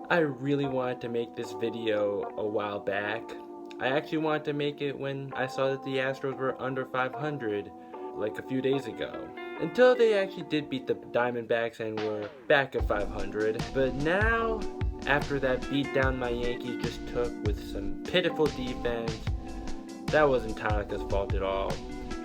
I really wanted to make this video a while back. I actually wanted to make it when I saw that the Astros were under 500 like a few days ago. Until they actually did beat the Diamondbacks and were back at 500. But now, after that beatdown my Yankees just took with some pitiful defense, that wasn't Tanaka's fault at all.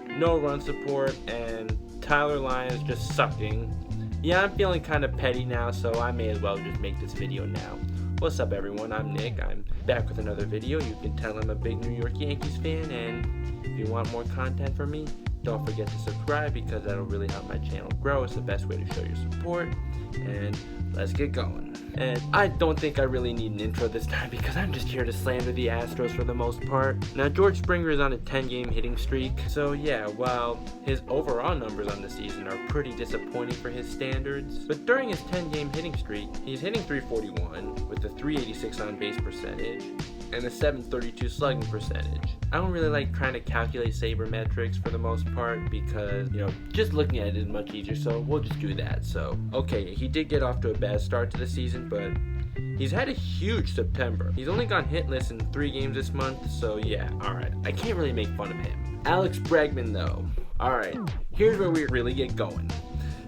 No run support and Tyler Lyons just sucking. Yeah, I'm feeling kind of petty now, so I may as well just make this video now. What's up everyone, I'm Nick, I'm back with another video. You can tell I'm a big New York Yankees fan, and if you want more content from me, don't forget to subscribe because that'll really help my channel grow. It's the best way to show your support, and let's get going. And I don't think I really need an intro this time because I'm just here to slander the Astros for the most part. Now George Springer is on a 10-game hitting streak, so yeah, while his overall numbers on the season are pretty disappointing for his standards, but during his 10-game hitting streak, he's hitting .341 with a .386 on base percentage and a .732 slugging percentage. I don't really like trying to calculate sabermetrics for the most part because, just looking at it is much easier, so we'll just do that. So, okay, he did get off to a bad start to the season, but he's had a huge September. He's only gone hitless in 3 games this month, so yeah, alright. I can't really make fun of him. Alex Bregman, though. Alright, here's where we really get going.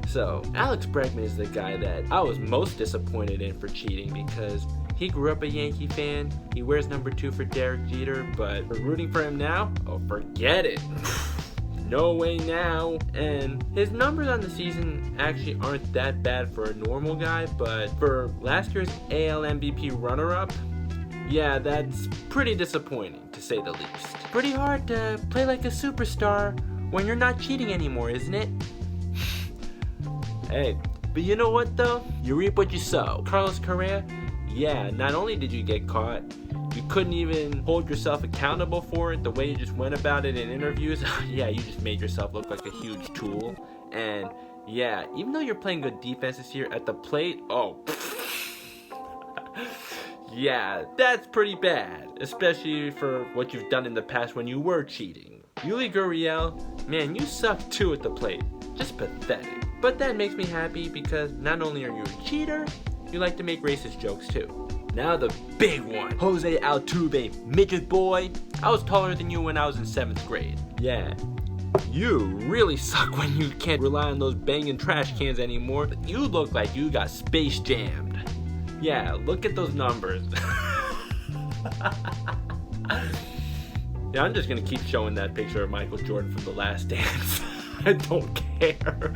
So, Alex Bregman is the guy that I was most disappointed in for cheating because he grew up a Yankee fan, he wears number 2 for Derek Jeter, but for rooting for him now, oh forget it. No way now. And his numbers on the season actually aren't that bad for a normal guy, but for last year's AL MVP runner-up, yeah, that's pretty disappointing to say the least. Pretty hard to play like a superstar when you're not cheating anymore, isn't it? Hey, but you know what though? You reap what you sow. Carlos Correa, yeah, not only did you get caught, you couldn't even hold yourself accountable for it the way you just went about it in interviews. Yeah, you just made yourself look like a huge tool. And yeah, even though you're playing good defense this year at the plate, yeah, that's pretty bad, especially for what you've done in the past when you were cheating. Yuli Gurriel, man, you suck too at the plate. Just pathetic. But that makes me happy because not only are you a cheater, you like to make racist jokes too. Now the big one. Jose Altuve, midget boy. I was taller than you when I was in 7th grade. Yeah, you really suck when you can't rely on those banging trash cans anymore. You look like you got space jammed. Yeah, look at those numbers. Yeah, I'm just gonna keep showing that picture of Michael Jordan from The Last Dance. I don't care.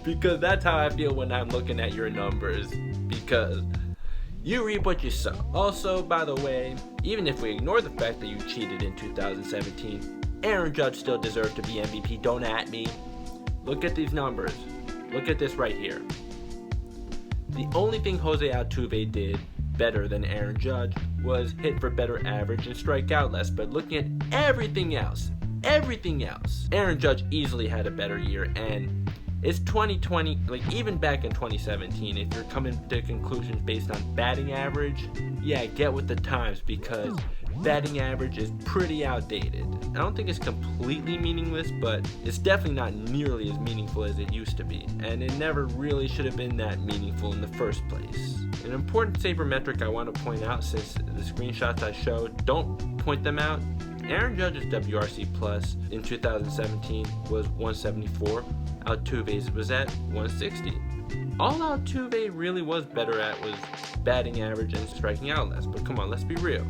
Because that's how I feel when I'm looking at your numbers. Because you reap what you sow. Also, by the way, even if we ignore the fact that you cheated in 2017, Aaron Judge still deserved to be MVP. Don't at me. Look at these numbers. Look at this right here. The only thing Jose Altuve did better than Aaron Judge was hit for better average and strike out less. But looking at everything else, Aaron Judge easily had a better year, and it's 2020, like even back in 2017, if you're coming to conclusions based on batting average, yeah, get with the times because batting average is pretty outdated. I don't think it's completely meaningless, but it's definitely not nearly as meaningful as it used to be, and it never really should have been that meaningful in the first place. An important sabermetric I want to point out, since the screenshots I showed don't point them out, Aaron Judge's WRC plus in 2017 was 174. Altuve's was at 160. All Altuve really was better at was batting average and striking out less. But come on, let's be real.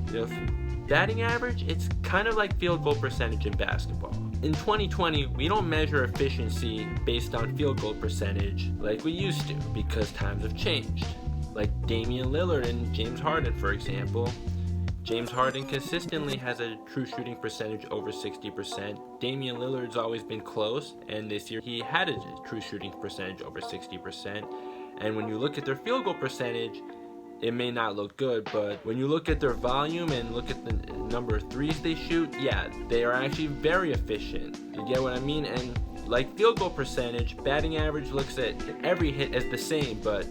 Batting average, it's kind of like field goal percentage in basketball. In 2020, we don't measure efficiency based on field goal percentage like we used to because times have changed. Like Damian Lillard and James Harden, for example. James Harden consistently has a true shooting percentage over 60%. Damian Lillard's always been close, and this year he had a true shooting percentage over 60%. And when you look at their field goal percentage, it may not look good, but when you look at their volume and look at the number of threes they shoot, yeah, they are actually very efficient. You get what I mean? And like field goal percentage, batting average looks at every hit as the same, but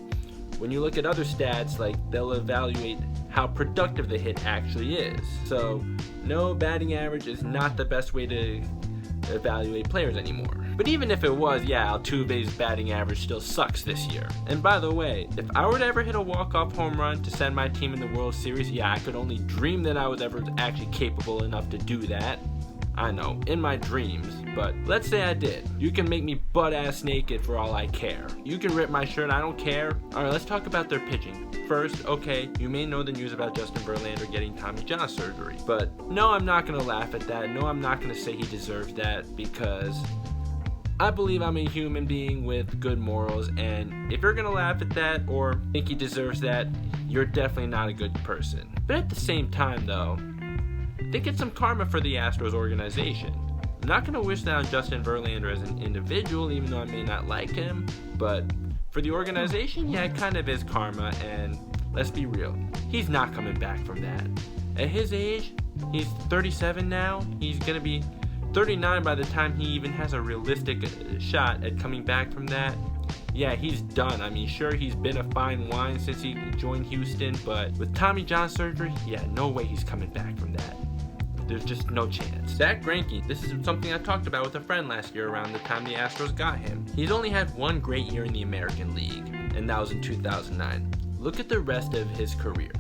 when you look at other stats, like they'll evaluate how productive the hit actually is. So no, batting average is not the best way to evaluate players anymore. But even if it was, yeah, Altuve's batting average still sucks this year. And by the way, if I were to ever hit a walk-off home run to send my team in the World Series, yeah, I could only dream that I was ever actually capable enough to do that. I know, in my dreams, but let's say I did. You can make me butt-ass naked for all I care. You can rip my shirt, I don't care. Alright, let's talk about their pitching. First, okay, you may know the news about Justin Verlander getting Tommy John surgery, but no, I'm not gonna laugh at that. No, I'm not gonna say he deserves that, because I believe I'm a human being with good morals, and if you're gonna laugh at that or think he deserves that, you're definitely not a good person. But at the same time though, I think it's some karma for the Astros organization. I'm not going to wish that on Justin Verlander as an individual, even though I may not like him, but for the organization, yeah, it kind of is karma, and let's be real, he's not coming back from that. At his age, he's 37 now, he's going to be 39 by the time he even has a realistic shot at coming back from that. Yeah, he's done. I mean, sure, he's been a fine wine since he joined Houston, but with Tommy John surgery, yeah, no way he's coming back from that. There's just no chance. Zach Greinke, this is something I talked about with a friend last year around the time the Astros got him. He's only had one great year in the American League, and that was in 2009. Look at the rest of his career.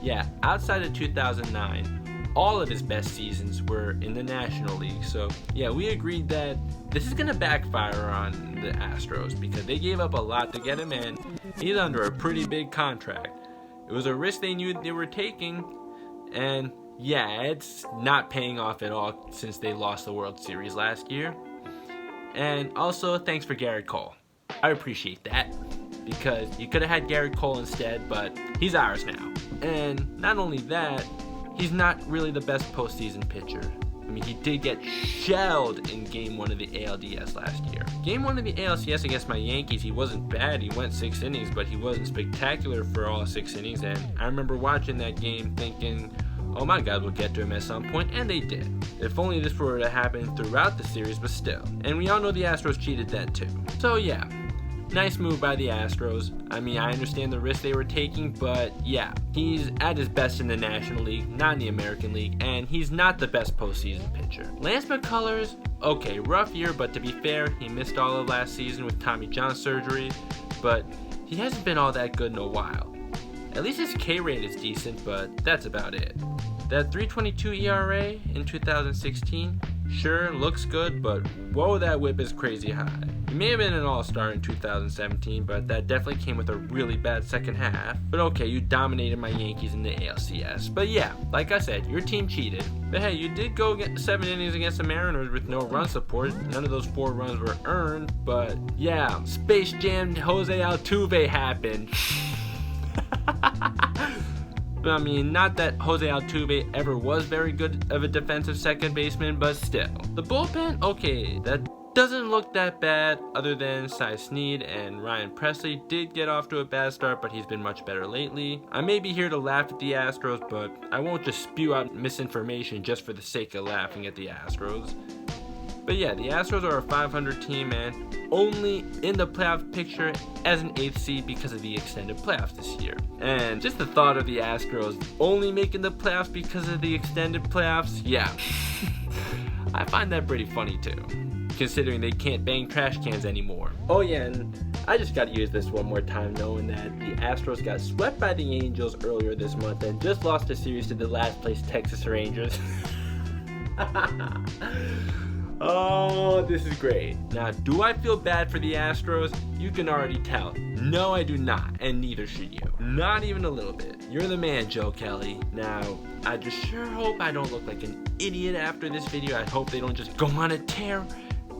Yeah, outside of 2009, all of his best seasons were in the National League. So yeah, we agreed that this is gonna backfire on the Astros because they gave up a lot to get him in. He's under a pretty big contract. It was a risk they knew they were taking, and yeah, it's not paying off at all since they lost the World Series last year. And also, thanks for Garrett Cole. I appreciate that, because you could have had Garrett Cole instead, but he's ours now. And not only that, he's not really the best postseason pitcher. I mean, he did get shelled in Game 1 of the ALDS last year. Game 1 of the ALCS against my Yankees, he wasn't bad. He went 6 innings, but he wasn't spectacular for all 6 innings. And I remember watching that game thinking, oh my god, we'll get to him at some point, and they did. If only this were to happen throughout the series, but still. And we all know the Astros cheated that too. So yeah, nice move by the Astros. I mean, I understand the risk they were taking, but yeah, he's at his best in the National League, not in the American League, and he's not the best postseason pitcher. Lance McCullers, okay, rough year, but to be fair, he missed all of last season with Tommy John surgery, but he hasn't been all that good in a while. At least his K rate is decent, but that's about it. That 3.22 ERA in 2016, sure, looks good, but whoa, that whip is crazy high. He may have been an all-star in 2017, but that definitely came with a really bad second half. But okay, you dominated my Yankees in the ALCS. But yeah, like I said, your team cheated. But hey, you did go get 7 innings against the Mariners with no run support. None of those 4 runs were earned, but yeah, Space Jam Jose Altuve happened. I mean, not that Jose Altuve ever was very good of a defensive second baseman, but still. The bullpen, okay, that doesn't look that bad, other than Cy Snead and Ryan Presley did get off to a bad start, but he's been much better lately. I may be here to laugh at the Astros, but I won't just spew out misinformation just for the sake of laughing at the Astros. But yeah, the Astros are a 500 team and only in the playoff picture as an 8th seed because of the extended playoffs this year. And just the thought of the Astros only making the playoffs because of the extended playoffs, yeah, I find that pretty funny too, considering they can't bang trash cans anymore. Oh yeah, and I just gotta use this one more time knowing that the Astros got swept by the Angels earlier this month and just lost a series to the last place Texas Rangers. Oh, this is great. Now, do I feel bad for the Astros? You can already tell. No, I do not, and neither should you. Not even a little bit. You're the man, Joe Kelly. Now, I just sure hope I don't look like an idiot after this video. I hope they don't just go on a tear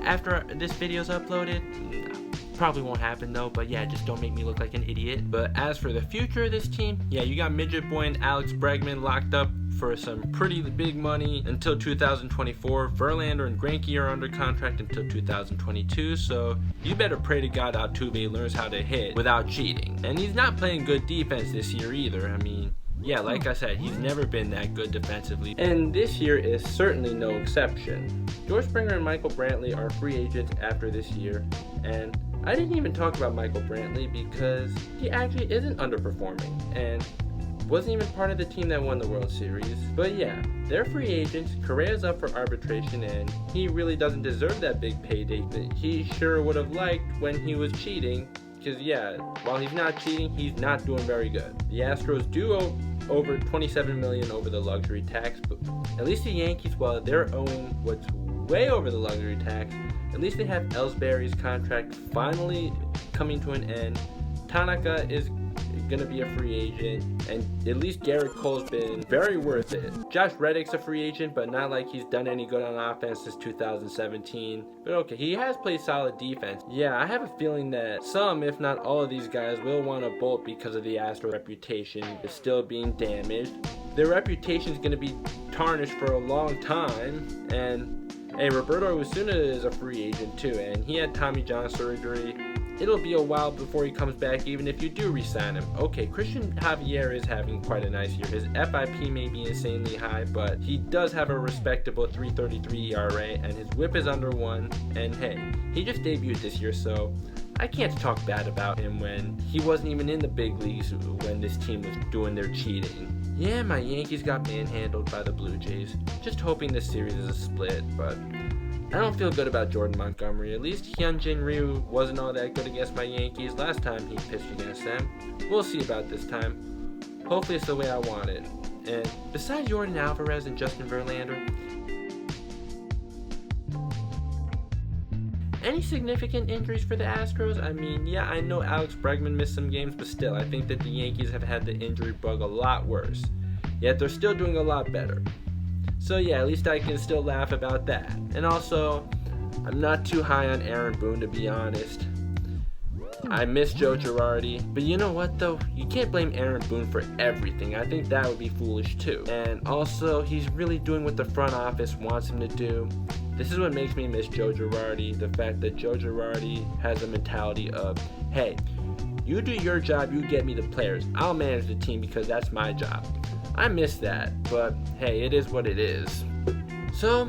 after this video's uploaded. No, probably won't happen though, but yeah, just don't make me look like an idiot. But as for the future of this team, yeah, you got Midget Boy and Alex Bregman locked up for some pretty big money until 2024. Verlander and Greinke are under contract until 2022, so you better pray to God Altuve learns how to hit without cheating. And he's not playing good defense this year either. I mean, yeah, like I said, he's never been that good defensively, and this year is certainly no exception. George Springer and Michael Brantley are free agents after this year, and I didn't even talk about Michael Brantley because he actually isn't underperforming, and wasn't even part of the team that won the World Series. But yeah, they're free agents. Correa's up for arbitration, and he really doesn't deserve that big payday that he sure would have liked when he was cheating. Because yeah, while he's not cheating, he's not doing very good. The Astros do owe over $27 million over the luxury tax, but at least the Yankees, while they're owing what's way over the luxury tax, at least they have Ellsbury's contract finally coming to an end. Tanaka is gonna be a free agent, and at least Garrett Cole's been very worth it. Josh Reddick's a free agent, but not like he's done any good on offense since 2017. But okay, he has played solid defense. Yeah, I have a feeling that some, if not all of these guys, will want to bolt because of the Astros' reputation is still being damaged. Their reputation is gonna be tarnished for a long time, and hey, Roberto Osuna is a free agent too, and he had Tommy John surgery. It'll be a while before he comes back, even if you do re-sign him. Okay, Christian Javier is having quite a nice year. His FIP may be insanely high, but he does have a respectable 3.33 ERA, and his WHIP is under 1. And hey, he just debuted this year, so I can't talk bad about him when he wasn't even in the big leagues when this team was doing their cheating. Yeah, my Yankees got manhandled by the Blue Jays. Just hoping this series is a split, but I don't feel good about Jordan Montgomery. At least Hyunjin Ryu wasn't all that good against my Yankees last time he pitched against them. We'll see about this time. Hopefully it's the way I want it. And besides Jordan Alvarez and Justin Verlander, any significant injuries for the Astros? I mean, yeah, I know Alex Bregman missed some games, but still, I think that the Yankees have had the injury bug a lot worse. Yet they're still doing a lot better. So yeah, at least I can still laugh about that. And also, I'm not too high on Aaron Boone, to be honest. I miss Joe Girardi, but you know what though? You can't blame Aaron Boone for everything. I think that would be foolish too. And also, he's really doing what the front office wants him to do. This is what makes me miss Joe Girardi, the fact that Joe Girardi has a mentality of, hey, you do your job, you get me the players. I'll manage the team because that's my job. I miss that, but hey, it is what it is. So,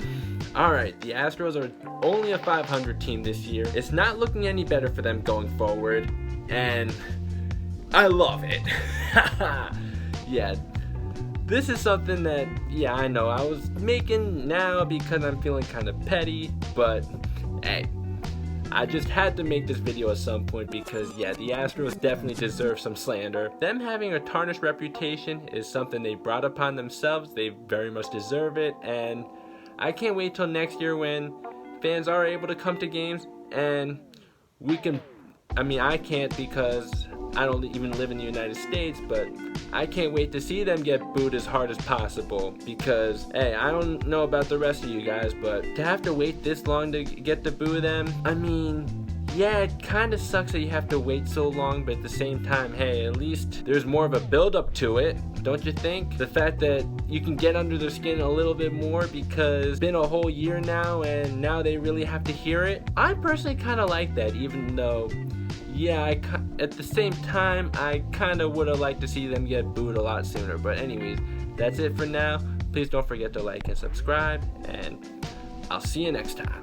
alright, the Astros are only a 500 team this year. It's not looking any better for them going forward, and I love it. Yeah, this is something that, yeah, I know I was making now because I'm feeling kind of petty, but hey, I just had to make this video at some point because, yeah, the Astros definitely deserve some slander. Them having a tarnished reputation is something they brought upon themselves. They very much deserve it, and I can't wait till next year when fans are able to come to games and we can, I can't because I don't even live in the United States, but I can't wait to see them get booed as hard as possible because, hey, I don't know about the rest of you guys, but to have to wait this long to get to boo them, yeah, it kind of sucks that you have to wait so long, but at the same time, hey, at least there's more of a build-up to it, don't you think? The fact that you can get under their skin a little bit more because it's been a whole year now, and now they really have to hear it. I personally kind of like that, even though, yeah, at the same time, I kind of would have liked to see them get booed a lot sooner. But anyways, that's it for now. Please don't forget to like and subscribe, and I'll see you next time.